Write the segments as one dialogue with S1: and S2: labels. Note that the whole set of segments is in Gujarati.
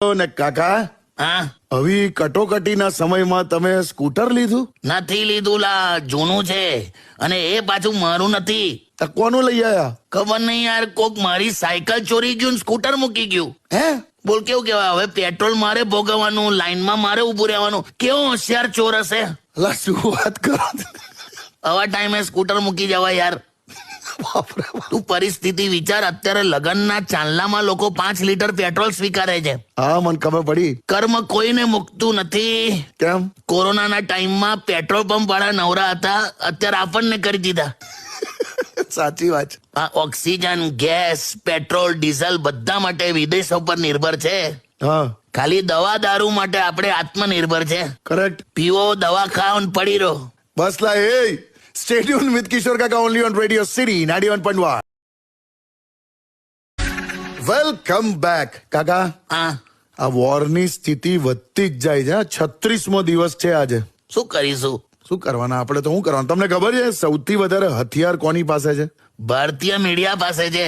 S1: ને કાકા,
S2: હા
S1: હવે કટોકટીના સમયમાં તમે સ્કૂટર લીધું?
S2: નથી લીધું લા, જૂનું છે અને એ પાછું મારું નથી.
S1: તો કોનું લઈ આયા?
S2: ખબર નહીં યાર, કોક મારી સાયકલ ચોરી ગયું ને સ્કૂટર મૂકી ગયું.
S1: હે?
S2: બોલ કેવું કેવાય, હવે પેટ્રોલ મારે ભોગવવાનું, લાઈનમાં મારે ઉભું રહેવાનું. કેવો હોશિયાર ચોર હશે.
S1: અલા શું વાત કરો?
S2: આવા ટાઈમે સ્કૂટર મૂકી જવાય યાર.
S1: બાપરે બાપ.
S2: તું પરિસ્થિતિ વિચાર, અત્યારે લગનના ચાંદલામાં લોકો 5 લીટર પેટ્રોલ સ્વીકારે છે.
S1: હા, મને ખબર પડી.
S2: કર્મ કોઈને મુકતું નથી.
S1: કેમ?
S2: કોરોનાના ટાઈમમાં પેટ્રોલ પંપ વાળા નવરા હતા, અત્યારે આપણને કરી દીધા.
S1: સાચી વાત.
S2: આ ઓક્સિજન, ગેસ, પેટ્રોલ, ડીઝલ બધા માટે વિદેશો પર નિર્ભર છે.
S1: હા,
S2: ખાલી દવા દારૂ માટે આપણે આત્મનિર્ભર છે.
S1: કરેક્ટ.
S2: પીવો, દવા ખાઓ ને પડી રહો.
S1: બસ લા, એ સ્ટે ટ્યુન વિથ કિશોર કાકા only on radio city 91.1. Welcome back કાકા.
S2: હા,
S1: આ વોરની સ્થિતિ વધતી જ જાય છે. 36મો દિવસ છે આજે.
S2: શું કરીશું?
S1: શું કરવાના આપણે તો? શું કરવાનું? તમને ખબર છે સૌથી વધારે હથિયાર કોની પાસે છે?
S2: ભારતીય મીડિયા પાસે છે.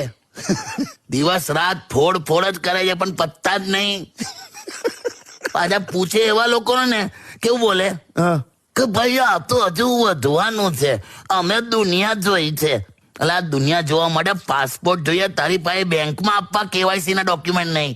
S2: દિવસ રાત ફોડ ફોડ જ કરે છે પણ પત્તા જ નહીં. પાછા પૂછે એવા લોકોને ને કેવું બોલે
S1: હા,
S2: કે ભાઈ આ તો હજુ વધવાનું છે, અમે દુનિયા જોઈ છે. એટલે આ દુનિયા જોવા માટે પાસપોર્ટ જોઈએ, તારી પાસે બેંકમાં આપવા કેવાયસી ના ડોક્યુમેન્ટ નહીં.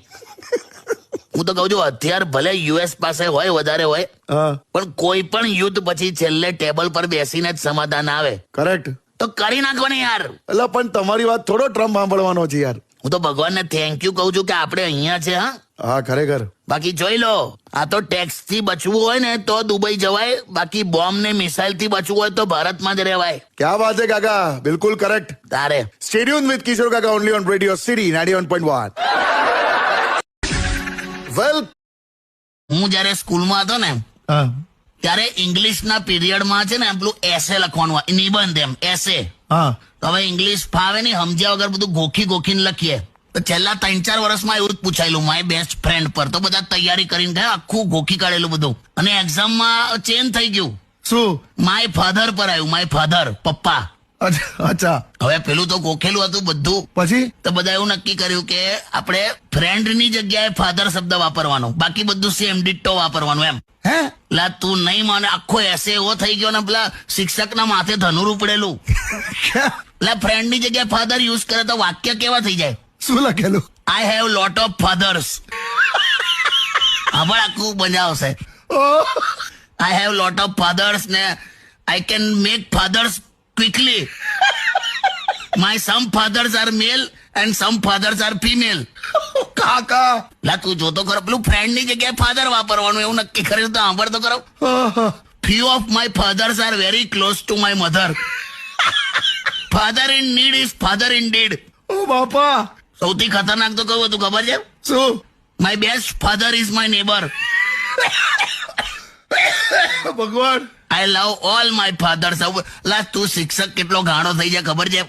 S2: હું તો કહું છું હથિયાર ભલે યુએસ પાસે હોય, વધારે હોય,
S1: હા,
S2: પણ કોઈ પણ યુદ્ધ પછી છેલ્લે ટેબલ પર બેસીને જ સમાધાન આવે.
S1: કરેક્ટ.
S2: તો કરી નાખવાની યાર.
S1: એટલે પણ તમારી વાત થોડો ટ્રમ્પ સાંભળવાનો છે યાર.
S2: હું તો ભગવાનને થેન્ક યુ કહું છું કે આપણે અહીંયા છે. હા,
S1: હા, ખરેખર.
S2: બાકી જોઈ લો, આ તો ટેક્સ થી બચવું હોય ને તો દુબઈ જવાય, બાકી બોમ્બ ને મિસાઇલ થી બચવું હોય તો ભારતમાં જ રહેવાય.
S1: ક્યાં વાત છે કાકા, બિલકુલ કરેક્ટ.
S2: તારે
S1: સ્ટે ટ્યુન વિથ કિશોર કાકા ઓનલી ઓન રેડિયો સિટી 91.1. વેલ,
S2: હું જયારે સ્કૂલમાં હતો ને
S1: હા,
S2: ત્યારે ઇંગ્લિશના પીરિયડમાં છે ને પેલું એસે લખવાનું હોય, નિબંધ એમ એસે.
S1: હા,
S2: તો હવે ઇંગ્લિશ ફાવે નહીં, સમજ્યા વગર બધું ગોખી ગોખીને લખીએ. તો છેલ્લા 3-4 વર્ષમાં એવું જ પૂછાયેલું માય બેસ્ટ ફ્રેન્ડ પર. તો બધા તૈયારી કરીને ગયા, આખું ગોખી કાઢેલું બધું, અને એક્ઝામમાં ચેન્જ થઈ ગયું.
S1: શું?
S2: માય ફાધર પર આવ્યું, માય ફાધર, પપ્પા.
S1: અચ્છા.
S2: હવે પેલું તો ગોખેલું હતું બધું.
S1: પછી?
S2: તો બધા એવું નક્કી કર્યું કે આપણે ફ્રેન્ડ ની જગ્યાએ ફાધર શબ્દ વાપરવાનો, બાકી બધું સેમ ડિટ્ટો વાપરવાનું એમ.
S1: હે?
S2: લા તું નહીં માને, આખો એસે એવો થઈ ગયો ને પેલા શિક્ષકના માથે ધનુર ઉપડેલું. એટલે ફ્રેન્ડ ની જગ્યાએ ફાધર યુઝ કરે તો વાક્ય કેવા થઈ જાય?
S1: શું લખેલું?
S2: I have lot of fathers. હવે આખું બજાવશે. I have lot of fathers ને I can make fathers quickly. My some fathers are male and some fathers are female.
S1: કાકા,
S2: લા તું જોતો ખરો, પેલું ફ્રેન્ડ ની જગ્યાએ ફાધર વાપરવાનું એવું નક્કી કર્યું તો સાંભળ તો ખરો. Few of my fathers are very close to my mother. Father in need is father indeed.
S1: ઓ બાપા.
S2: સૌથી ખતરનાક તો કયું હતું ખબર છે?
S1: શું?
S2: My best father is my neighbor.
S1: ભગવાન.
S2: I love all my fathers. લા તું શિક્ષક કેટલો ગાણો થઈ જાય ખબર છે?